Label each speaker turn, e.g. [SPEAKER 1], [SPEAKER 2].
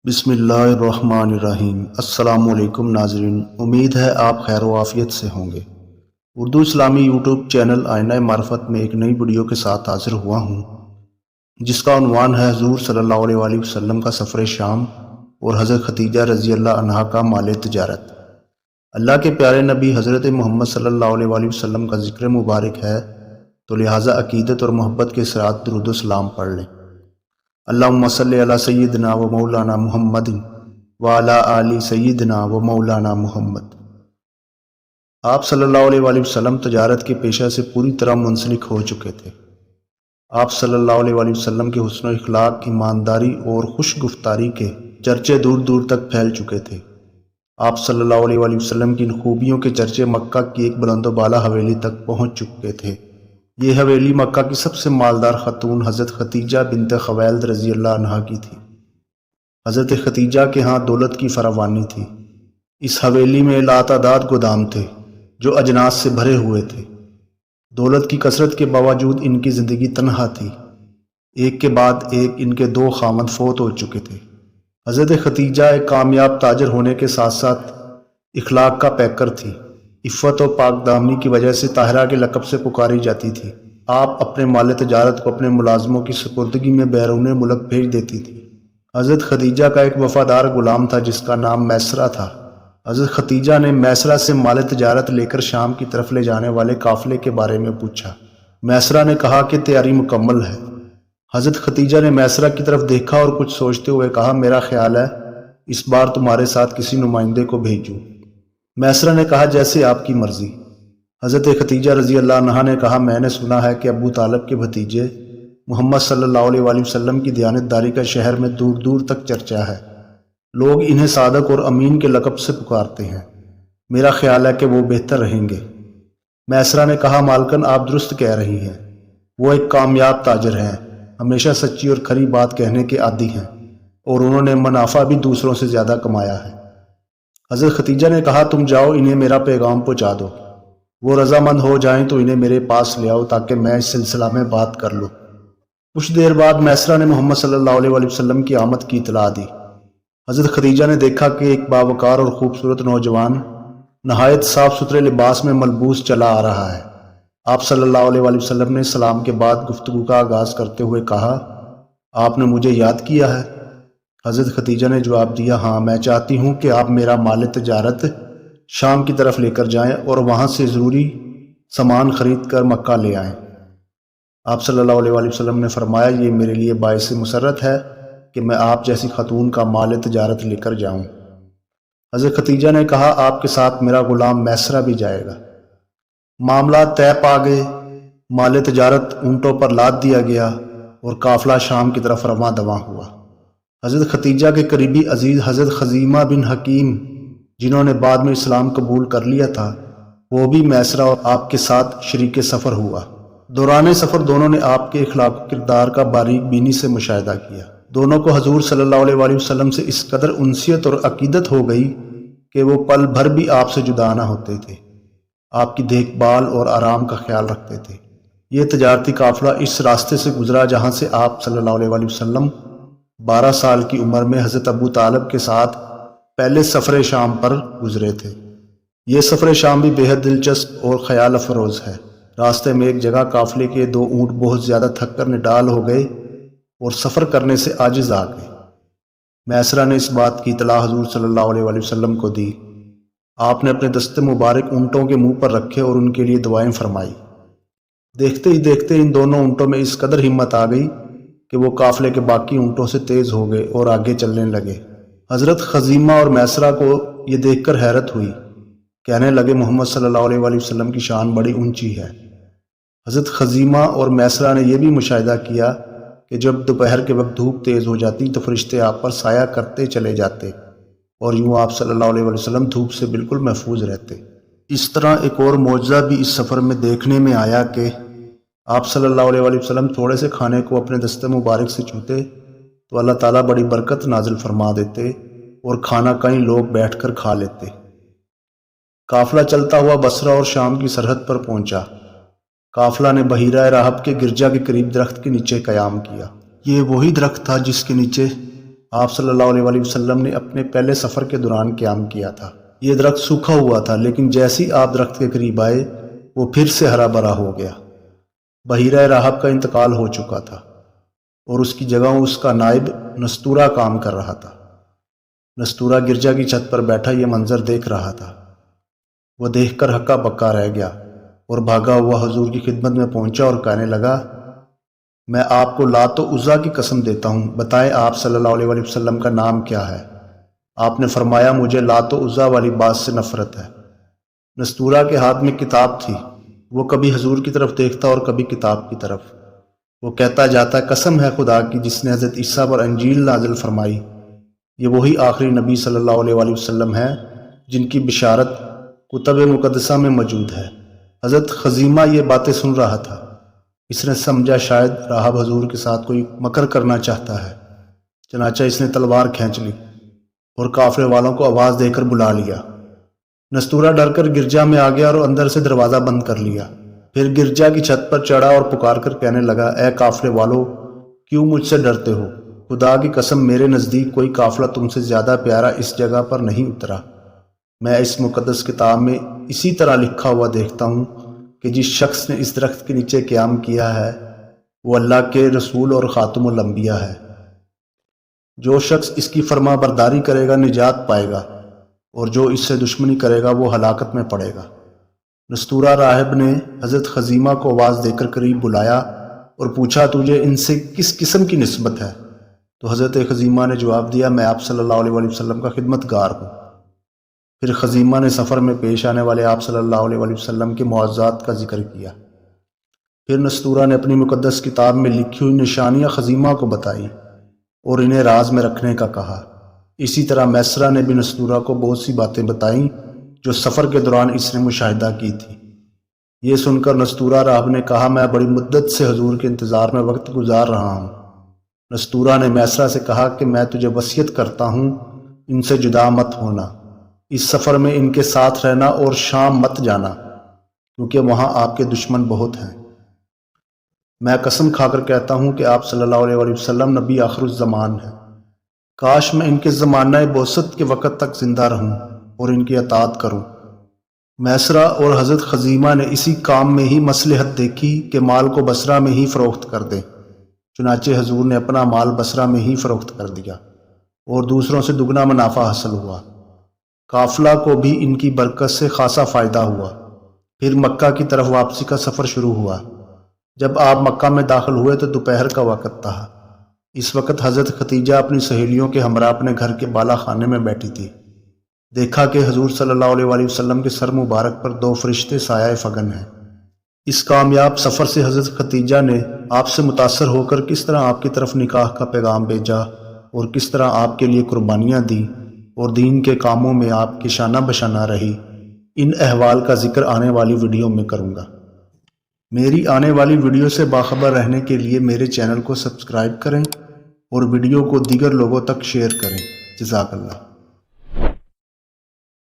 [SPEAKER 1] بسم اللہ الرحمن الرحیم۔ السلام علیکم ناظرین، امید ہے آپ خیر و عافیت سے ہوں گے۔ اردو اسلامی یوٹیوب چینل آئینہ معرفت میں ایک نئی ویڈیو کے ساتھ حاضر ہوا ہوں، جس کا عنوان ہے حضور صلی اللہ علیہ وسلم کا سفر شام اور حضرت خدیجہ رضی اللہ عنہا کا مال تجارت۔ اللہ کے پیارے نبی حضرت محمد صلی اللہ علیہ وسلم کا ذکر مبارک ہے، تو لہٰذا عقیدت اور محبت کے ساتھ درود و سلام پڑھ لیں۔ اللہم صلی علی سیدنا و مولانا محمد وعلی آل سیدنا و مولانا محمد۔ آپ صلی اللہ علیہ وسلم تجارت کے پیشہ سے پوری طرح منسلک ہو چکے تھے۔ آپ صلی اللہ علیہ وسلم کے حسن و اخلاق، ایمانداری اور خوش گفتاری کے چرچے دور دور تک پھیل چکے تھے۔ آپ صلی اللہ علیہ وسلم کی ان خوبیوں کے چرچے مکہ کی ایک بلند و بالا حویلی تک پہنچ چکے تھے۔ یہ حویلی مکہ کی سب سے مالدار خاتون حضرت خدیجہ بنت خویلد رضی اللہ عنہا کی تھی۔ حضرت خدیجہ کے ہاں دولت کی فراوانی تھی۔ اس حویلی میں لاتعداد گودام تھے جو اجناس سے بھرے ہوئے تھے۔ دولت کی کثرت کے باوجود ان کی زندگی تنہا تھی۔ ایک کے بعد ایک ان کے دو خاوند فوت ہو چکے تھے۔ حضرت خدیجہ ایک کامیاب تاجر ہونے کے ساتھ ساتھ اخلاق کا پیکر تھی۔ عفت و پاک دامنی کی وجہ سے طاہرہ کے لقب سے پکاری جاتی تھی۔ آپ اپنے مال تجارت کو اپنے ملازموں کی سپردگی میں بیرون ملک بھیج دیتی تھی۔ حضرت خدیجہ کا ایک وفادار غلام تھا جس کا نام میسرہ تھا۔ حضرت خدیجہ نے میسرہ سے مال تجارت لے کر شام کی طرف لے جانے والے قافلے کے بارے میں پوچھا۔ میسرہ نے کہا کہ تیاری مکمل ہے۔ حضرت خدیجہ نے میسرہ کی طرف دیکھا اور کچھ سوچتے ہوئے کہا، میرا خیال ہے اس بار تمہارے ساتھ کسی نمائندے کو بھیجوں۔ میسرہ نے کہا، جیسے آپ کی مرضی۔ حضرت خدیجہ رضی اللہ عنہا نے کہا، میں نے سنا ہے کہ ابو طالب کے بھتیجے محمد صلی اللہ علیہ وسلم کی دیانتداری کا شہر میں دور دور تک چرچا ہے۔ لوگ انہیں صادق اور امین کے لقب سے پکارتے ہیں۔ میرا خیال ہے کہ وہ بہتر رہیں گے۔ میسرہ نے کہا، مالکن آپ درست کہہ رہی ہیں۔ وہ ایک کامیاب تاجر ہیں، ہمیشہ سچی اور کھری بات کہنے کے عادی ہیں، اور انہوں نے منافع بھی دوسروں سے زیادہ کمایا ہے۔ حضرت خدیجہ نے کہا، تم جاؤ، انہیں میرا پیغام پہنچا دو۔ وہ رضامند ہو جائیں تو انہیں میرے پاس لے آؤ تاکہ میں اس سلسلہ میں بات کر لوں۔ کچھ دیر بعد میسرہ نے محمد صلی اللہ علیہ وسلم کی آمد کی اطلاع دی۔ حضرت خدیجہ نے دیکھا کہ ایک باوقار اور خوبصورت نوجوان نہایت صاف ستھرے لباس میں ملبوس چلا آ رہا ہے۔ آپ صلی اللہ علیہ وسلم نے سلام کے بعد گفتگو کا آغاز کرتے ہوئے کہا، آپ نے مجھے یاد کیا ہے؟ حضرت خدیجہ نے جواب دیا، ہاں، میں چاہتی ہوں کہ آپ میرا مال تجارت شام کی طرف لے کر جائیں اور وہاں سے ضروری سامان خرید کر مکہ لے آئیں۔ آپ صلی اللہ علیہ وسلم نے فرمایا، یہ میرے لیے باعث مسرت ہے کہ میں آپ جیسی خاتون کا مال تجارت لے کر جاؤں۔ حضرت خدیجہ نے کہا، آپ کے ساتھ میرا غلام میسرہ بھی جائے گا۔ معاملات طے پا گئے۔ مال تجارت اونٹوں پر لاد دیا گیا اور قافلہ شام کی طرف رواں دواں ہوا۔ حضرت خدیجہ کے قریبی عزیز حضرت خزیمہ بن حکیم، جنہوں نے بعد میں اسلام قبول کر لیا تھا، وہ بھی میسرہ اور آپ کے ساتھ شریک سفر ہوا۔ دوران سفر دونوں نے آپ کے اخلاق و کردار کا باریک بینی سے مشاہدہ کیا۔ دونوں کو حضور صلی اللہ علیہ وسلم سے اس قدر انسیت اور عقیدت ہو گئی کہ وہ پل بھر بھی آپ سے جدا نہ ہوتے تھے، آپ کی دیکھ بھال اور آرام کا خیال رکھتے تھے۔ یہ تجارتی قافلہ اس راستے سے گزرا جہاں سے آپ صلی اللہ علیہ وسلم 12 سال کی عمر میں حضرت ابو طالب کے ساتھ پہلے سفر شام پر گزرے تھے۔ یہ سفر شام بھی بے حد دلچسپ اور خیال افروز ہے۔ راستے میں ایک جگہ قافلے کے 2 اونٹ بہت زیادہ تھک کر نڈال ہو گئے اور سفر کرنے سے عاجز آ گئے۔ میسرہ نے اس بات کی اطلاع حضور صلی اللہ علیہ وسلم کو دی۔ آپ نے اپنے دست مبارک اونٹوں کے منہ پر رکھے اور ان کے لیے دعائیں فرمائی۔ دیکھتے ہی دیکھتے ان دونوں اونٹوں میں اس قدر ہمت آ گئی کہ وہ قافلے کے باقی اونٹوں سے تیز ہو گئے اور آگے چلنے لگے۔ حضرت خزیمہ اور میسرہ کو یہ دیکھ کر حیرت ہوئی۔ کہنے لگے، محمد صلی اللہ علیہ وسلم کی شان بڑی اونچی ہے۔ حضرت خزیمہ اور میسرہ نے یہ بھی مشاہدہ کیا کہ جب دوپہر کے وقت دھوپ تیز ہو جاتی تو فرشتے آپ پر سایہ کرتے چلے جاتے اور یوں آپ صلی اللہ علیہ وسلم دھوپ سے بالکل محفوظ رہتے۔ اس طرح ایک اور معجزہ بھی اس سفر میں دیکھنے میں آیا کہ آپ صلی اللہ علیہ وسلم تھوڑے سے کھانے کو اپنے دست مبارک سے چھوتے تو اللہ تعالیٰ بڑی برکت نازل فرما دیتے اور کھانا کئی لوگ بیٹھ کر کھا لیتے۔ قافلہ چلتا ہوا بصرہ اور شام کی سرحد پر پہنچا۔ قافلہ نے بحیرہ راہب کے گرجا کے قریب درخت کے نیچے قیام کیا۔ یہ وہی درخت تھا جس کے نیچے آپ صلی اللہ علیہ وسلم نے اپنے پہلے سفر کے دوران قیام کیا تھا۔ یہ درخت سوکھا ہوا تھا، لیکن جیسے ہی آپ درخت کے قریب آئے وہ پھر سے ہرا بھرا ہو گیا۔ بحیرہ راہب کا انتقال ہو چکا تھا اور اس کی جگہ اس کا نائب نستورہ کام کر رہا تھا۔ نستورہ گرجا کی چھت پر بیٹھا یہ منظر دیکھ رہا تھا۔ وہ دیکھ کر ہکا بکا رہ گیا اور بھاگا ہوا حضور کی خدمت میں پہنچا اور کہنے لگا، میں آپ کو لات و عزیٰ کی قسم دیتا ہوں، بتائیں آپ صلی اللہ علیہ وسلم کا نام کیا ہے؟ آپ نے فرمایا، مجھے لات و عزیٰ والی بات سے نفرت ہے۔ نستورہ کے ہاتھ میں کتاب تھی، وہ کبھی حضور کی طرف دیکھتا اور کبھی کتاب کی طرف۔ وہ کہتا جاتا، قسم ہے خدا کی جس نے حضرت عیسیٰ پر انجیل نازل فرمائی، یہ وہی آخری نبی صلی اللہ علیہ وسلم ہے جن کی بشارت کتب مقدسہ میں موجود ہے۔ حضرت خزیمہ یہ باتیں سن رہا تھا۔ اس نے سمجھا شاید راہب حضور کے ساتھ کوئی مکر کرنا چاہتا ہے، چنانچہ اس نے تلوار کھینچ لی اور قافلے والوں کو آواز دے کر بلا لیا۔ نستورہ ڈر کر گرجا میں آ گیا اور اندر سے دروازہ بند کر لیا۔ پھر گرجا کی چھت پر چڑھا اور پکار کر کہنے لگا، اے قافلے والو، کیوں مجھ سے ڈرتے ہو؟ خدا کی قسم، میرے نزدیک کوئی قافلہ تم سے زیادہ پیارا اس جگہ پر نہیں اترا۔ میں اس مقدس کتاب میں اسی طرح لکھا ہوا دیکھتا ہوں کہ جس شخص نے اس درخت کے نیچے قیام کیا ہے وہ اللہ کے رسول اور خاتم الانبیاء ہے۔ جو شخص اس کی فرما برداری کرے گا نجات پائے گا، اور جو اس سے دشمنی کرے گا وہ ہلاکت میں پڑے گا۔ نستورہ راہب نے حضرت خزیمہ کو آواز دے کر قریب بلایا اور پوچھا، تجھے ان سے کس قسم کی نسبت ہے؟ تو حضرت خزیمہ نے جواب دیا، میں آپ صلی اللہ علیہ وسلم کا خدمتگار ہوں۔ پھر خزیمہ نے سفر میں پیش آنے والے آپ صلی اللہ علیہ وسلم کے معجزات کا ذکر کیا۔ پھر نستورہ نے اپنی مقدس کتاب میں لکھی ہوئی نشانیاں خزیمہ کو بتائی اور انہیں راز میں رکھنے کا کہا۔ اسی طرح میسرہ نے بھی نستورہ کو بہت سی باتیں بتائیں جو سفر کے دوران اس نے مشاہدہ کی تھی۔ یہ سن کر نستورہ راہب نے کہا، میں بڑی مدت سے حضور کے انتظار میں وقت گزار رہا ہوں۔ نستورہ نے میسرہ سے کہا کہ میں تجھے وصیت کرتا ہوں، ان سے جدا مت ہونا، اس سفر میں ان کے ساتھ رہنا اور شام مت جانا، کیونکہ وہاں آپ کے دشمن بہت ہیں۔ میں قسم کھا کر کہتا ہوں کہ آپ صلی اللہ علیہ وسلم نبی آخر الزمان ہیں۔ کاش میں ان کے زمانہ بعثت کے وقت تک زندہ رہوں اور ان کی اطاعت کروں۔ میسرہ اور حضرت خزیمہ نے اسی کام میں ہی مصلحت دیکھی کہ مال کو بصرہ میں ہی فروخت کر دیں۔ چنانچہ حضور نے اپنا مال بصرہ میں ہی فروخت کر دیا اور دوسروں سے دگنا منافع حاصل ہوا۔ قافلہ کو بھی ان کی برکت سے خاصا فائدہ ہوا۔ پھر مکہ کی طرف واپسی کا سفر شروع ہوا۔ جب آپ مکہ میں داخل ہوئے تو دوپہر کا وقت تھا۔ اس وقت حضرت ختیجہ اپنی سہیلیوں کے ہمراہ اپنے گھر کے بالا خانے میں بیٹھی تھی۔ دیکھا کہ حضور صلی اللہ علیہ وسلم کے سر مبارک پر 2 فرشتے سایہ فگن ہیں۔ اس کامیاب سفر سے حضرت ختیجہ نے آپ سے متاثر ہو کر کس طرح آپ کی طرف نکاح کا پیغام بھیجا اور کس طرح آپ کے لیے قربانیاں دیں اور دین کے کاموں میں آپ کی شانہ بشانہ رہی، ان احوال کا ذکر آنے والی ویڈیو میں کروں گا۔ میری آنے والی ویڈیو سے باخبر رہنے کے لیے میرے چینل کو سبسکرائب کریں اور ویڈیو کو دیگر لوگوں تک شیئر کریں۔ جزاک اللہ۔